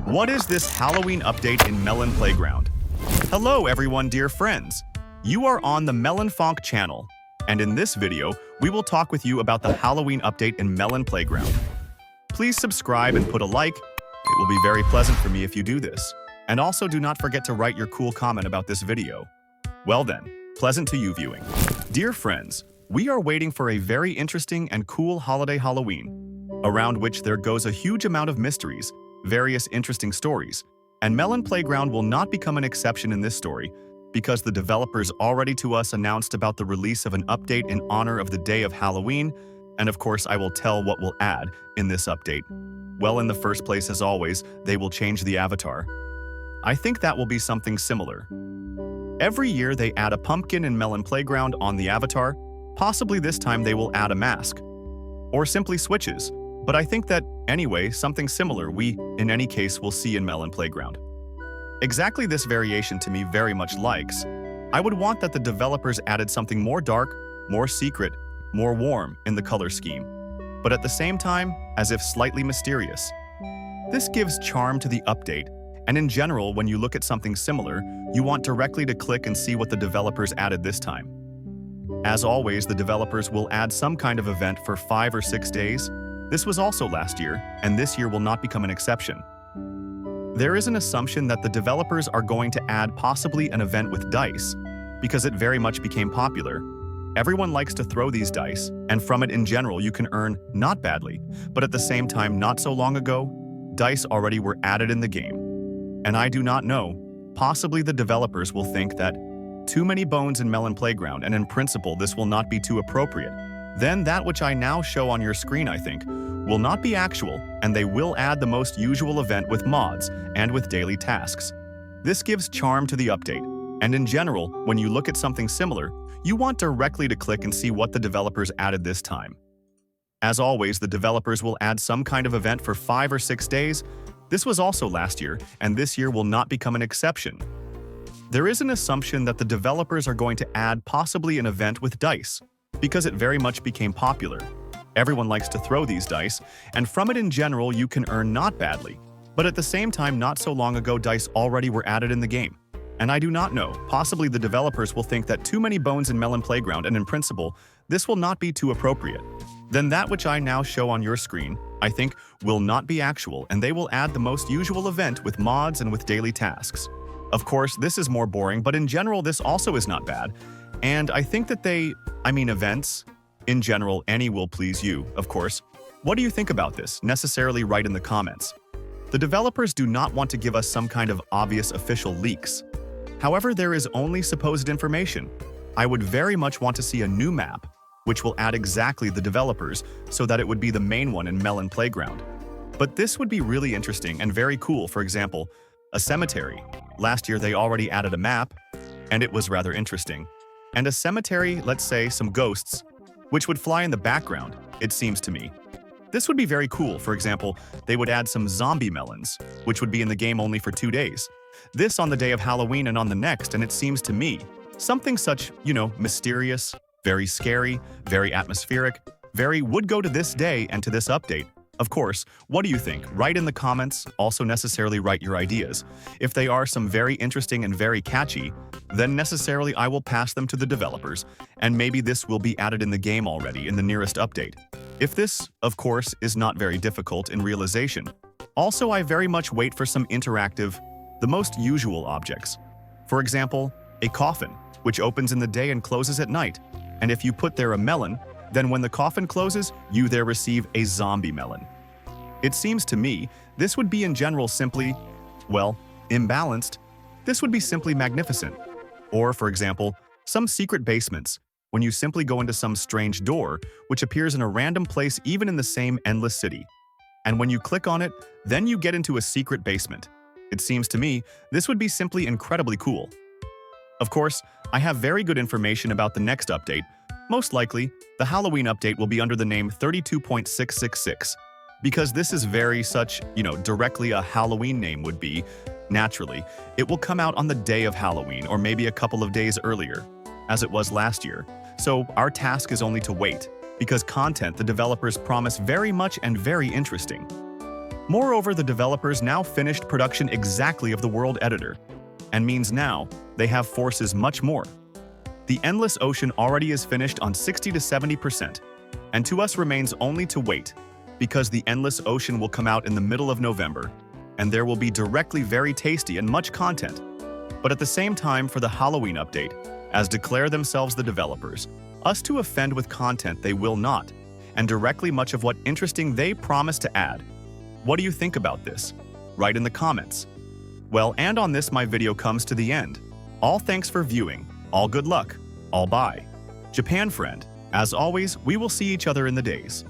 What is this Halloween update in Melon Playground? Hello everyone, dear friends. You are on the Melonfonk channel, and in this video, we will talk with you about the Halloween update in Melon Playground. Please subscribe and put a like. It will be very pleasant for me if you do this. And also do not forget to write your cool comment about this video. Well then, pleasant to you viewing. Dear friends, we are waiting for a very interesting and cool holiday Halloween, around which there goes a huge amount of mysteries, various interesting stories, and Melon Playground will not become an exception in this story because the developers already to us announced about the release of an update in honor of the day of Halloween, and of course I will tell what we'll add in this update. Well, in the first place, as always, they will change the avatar. I think that will be something similar. Every year they add a pumpkin in Melon Playground on the avatar. Possibly this time they will add a mask, or simply switches. But I think that, anyway, something similar we, in any case, will see in Melon Playground. Exactly this variation to me very much likes. I would want that the developers added something more dark, more secret, more warm in the color scheme, but at the same time, as if slightly mysterious. This gives charm to the update, and in general, when you look at something similar, you want directly to click and see what the developers added this time. As always, the developers will add some kind of event for 5 or 6 days. This was also last year, and this year will not become an exception. There is an assumption that the developers are going to add possibly an event with dice, because it very much became popular. Everyone likes to throw these dice, and from it in general you can earn not badly, but at the same time not so long ago, dice already were added in the game. And I do not know, possibly the developers will think that too many bones in Melon Playground, and in principle this will not be too appropriate. Then that which I now show on your screen, I think, will not be actual, and they will add the most usual event with mods and with daily tasks. This gives charm to the update, and in general, when you look at something similar, you want directly to click and see what the developers added this time. As always, the developers will add some kind of event for 5 or 6 days. This was also last year, and this year will not become an exception. There is an assumption that the developers are going to add possibly an event with dice, because it very much became popular. Everyone likes to throw these dice, and from it in general you can earn not badly, but at the same time not so long ago dice already were added in the game. And I do not know, possibly the developers will think that too many bones in Melon Playground, and in principle, this will not be too appropriate. Then that which I now show on your screen, I think, will not be actual, and they will add the most usual event with mods and with daily tasks. Of course, this is more boring, but in general this also is not bad. And I think that events, in general, any will please you, of course. What do you think about this? Necessarily write in the comments. The developers do not want to give us some kind of obvious official leaks. However, there is only supposed information. I would very much want to see a new map, which will add exactly the developers so that it would be the main one in Melon Playground. But this would be really interesting and very cool. For example, a cemetery. Last year they already added a map, and it was rather interesting. And a cemetery, let's say some ghosts, which would fly in the background, it seems to me. This would be very cool. For example, they would add some zombie melons, which would be in the game only for 2 days. This on the day of Halloween and on the next, and it seems to me, something such, mysterious, very scary, very atmospheric, very would go to this day and to this update. Of course, what do you think? Write in the comments, also necessarily write your ideas. If they are some very interesting and very catchy, then necessarily I will pass them to the developers, and maybe this will be added in the game already in the nearest update. If this, of course, is not very difficult in realization. Also, I very much wait for some interactive, the most usual objects. For example, a coffin, which opens in the day and closes at night. And if you put there a melon, then when the coffin closes, you there receive a zombie melon. It seems to me, this would be in general simply, well, imbalanced. This would be simply magnificent. Or, for example, some secret basements, when you simply go into some strange door, which appears in a random place even in the same endless city. And when you click on it, then you get into a secret basement. It seems to me, this would be simply incredibly cool. Of course, I have very good information about the next update. Most likely, the Halloween update will be under the name 32.666, because this is very such, directly a Halloween name would be. Naturally, it will come out on the day of Halloween or maybe a couple of days earlier, as it was last year. So our task is only to wait, because content the developers promise very much and very interesting. Moreover, the developers now finished production exactly of the world editor, and means now they have forces much more. The Endless Ocean already is finished on 60 to 70%, and to us remains only to wait, because the Endless Ocean will come out in the middle of November, and there will be directly very tasty and much content. But at the same time, for the Halloween update, as declare themselves the developers, us to offend with content they will not, and directly much of what interesting they promise to add. What do you think about this? Write in the comments. Well, and on this my video comes to the end. All thanks for viewing, all good luck, all bye. Japan friend, as always, we will see each other in the days.